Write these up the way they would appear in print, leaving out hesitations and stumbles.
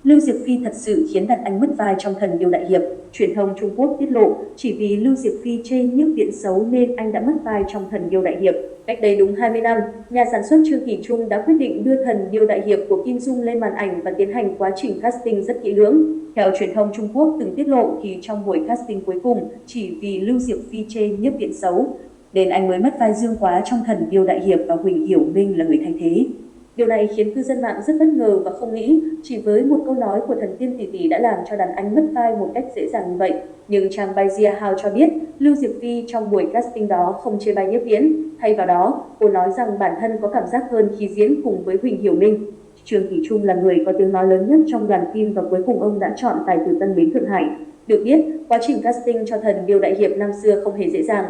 Lưu Diệc Phi thật sự khiến đàn anh mất vai trong Thần Điêu Đại Hiệp. Truyền thông Trung Quốc tiết lộ, chỉ vì Lưu Diệc Phi chê nhiếp viễn xấu nên anh đã mất vai trong Thần Điêu Đại Hiệp. Cách đây đúng 20 năm, nhà sản xuất Trương Kỳ Trung đã quyết định đưa Thần Điêu Đại Hiệp của Kim Dung lên màn ảnh và tiến hành quá trình casting rất kỹ lưỡng. Theo truyền thông Trung Quốc từng tiết lộ thì trong buổi casting cuối cùng, chỉ vì Lưu Diệc Phi chê nhiếp viễn xấu, nên anh mới mất vai Dương Quá trong Thần Điêu Đại Hiệp và Huỳnh Hiểu Minh là người thay thế. Điều này khiến cư dân mạng rất bất ngờ và không nghĩ chỉ với một câu nói của thần tiên tỷ tỷ đã làm cho đàn anh mất vai một cách dễ dàng như vậy. Nhưng trang Baizia Hao cho biết Lưu Diệc Phi trong buổi casting đó không chê bai nhiếp viễn, thay vào đó cô nói rằng bản thân có cảm giác hơn khi diễn cùng với Huỳnh Hiểu Minh. Trương Kỳ Trung là người có tiếng nói lớn nhất trong đoàn phim và cuối cùng ông đã chọn tài tử Tân Bến Thượng Hải. Được biết, quá trình casting cho Thần Điêu Đại Hiệp năm xưa không hề dễ dàng.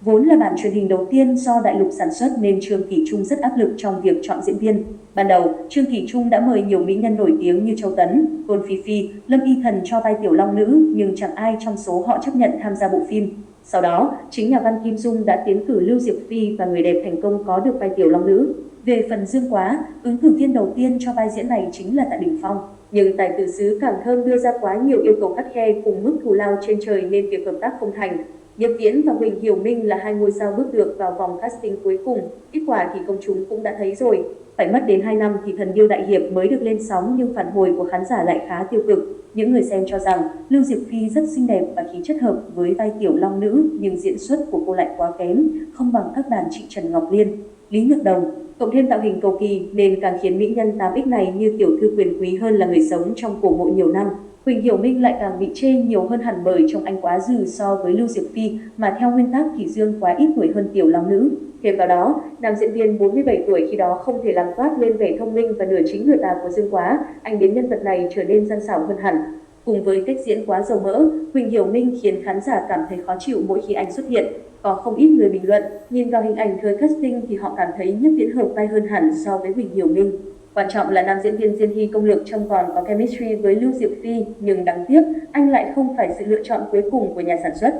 Vốn là bản truyền hình đầu tiên do Đại Lục sản xuất nên Trương Kỳ Trung rất áp lực trong việc chọn diễn viên. Ban đầu, Trương Kỳ Trung đã mời nhiều mỹ nhân nổi tiếng như Châu Tấn, Tôn Phi Phi, Lâm Y Thần cho vai tiểu long nữ, nhưng chẳng ai trong số họ chấp nhận tham gia bộ phim. Sau đó, chính nhà văn Kim Dung đã tiến cử Lưu Diệc Phi và người đẹp thành công có được vai tiểu long nữ. Về phần Dương Quá, ứng cử viên đầu tiên cho vai diễn này chính là Tạ Đình Phong. Nhưng tài tử xứ Cảng Thơm đưa ra quá nhiều yêu cầu khắt khe cùng mức thù lao trên trời nên việc hợp tác không thành. Nhiếp Viễn và Huỳnh Hiểu Minh là hai ngôi sao bước được vào vòng casting cuối cùng, kết quả thì công chúng cũng đã thấy rồi. Phải mất đến 2 năm thì Thần Điêu Đại Hiệp mới được lên sóng nhưng phản hồi của khán giả lại khá tiêu cực. Những người xem cho rằng Lưu Diệc Phi rất xinh đẹp và khí chất hợp với vai tiểu long nữ nhưng diễn xuất của cô lại quá kém, không bằng các đàn chị Trần Ngọc Liên, Lý Nhược Đồng. Cộng thêm tạo hình cầu kỳ nên càng khiến mỹ nhân 8X này như tiểu thư quyền quý hơn là người sống trong cổ mộ nhiều năm. Huỳnh Hiểu Minh lại càng bị chê nhiều hơn hẳn bởi trông anh quá dừ so với Lưu Diệc Phi, mà theo nguyên tắc thì Dương quá ít tuổi hơn tiểu long nữ. Thêm vào đó, nam diễn viên 47 tuổi khi đó không thể làm toát lên vẻ thông minh và nửa chính nửa tà của Dương Quá, anh biến nhân vật này trở nên gian xảo hơn hẳn. Cùng với cách diễn quá dầu mỡ, Huỳnh Hiểu Minh khiến khán giả cảm thấy khó chịu mỗi khi anh xuất hiện. Có không ít người bình luận, nhìn vào hình ảnh thời casting thì họ cảm thấy Nhiếp Viễn hợp vai hơn hẳn so với Huỳnh Hiểu Minh. Quan trọng là nam diễn viên Diên Hy Công Lược trông còn có chemistry với Lưu Diệc Phi, nhưng đáng tiếc anh lại không phải sự lựa chọn cuối cùng của nhà sản xuất.